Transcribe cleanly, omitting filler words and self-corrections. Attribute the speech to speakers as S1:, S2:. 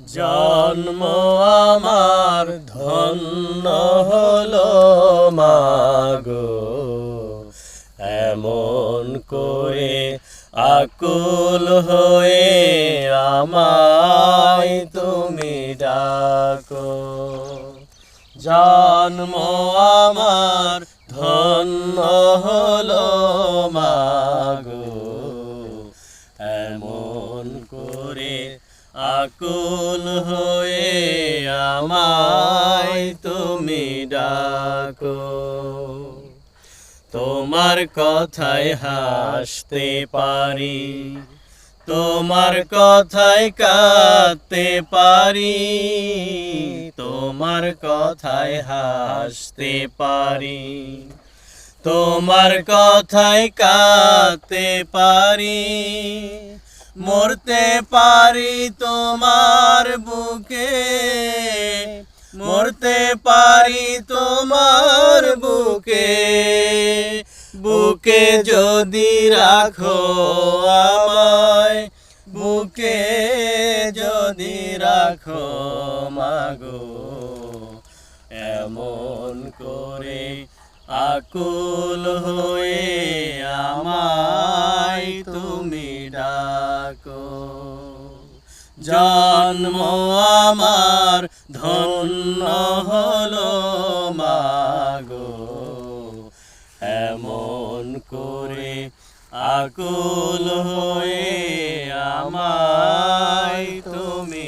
S1: জন্ম আমার ধন্য হলো মাগো, এমন করে আকুল হয়ে আমায় তুমি ডাকো। জন্ম আমার ধন্য হলো মাগো, এমন করে আকুল হয়ে আমায় তুমি ডাকো। তোমার কথায় হাসতে পারি, তোমার কথায় কাঁদতে পারি, তোমার কথায় হাসতে পারি, তোমার কথায় কাঁদতে পারি, মরতে পারি তোমার বুকে, মরতে পারি তোমার বুকে। বুকে যদি রাখো আমায়, বুকে যদি রাখো মাগো, এমন করে আকুল হয়ে আমায় তুমি ডাকো। জন্ম আমার ধন্য হলো মাগো, এমন করে আকুল হয়ে আমায় তুমি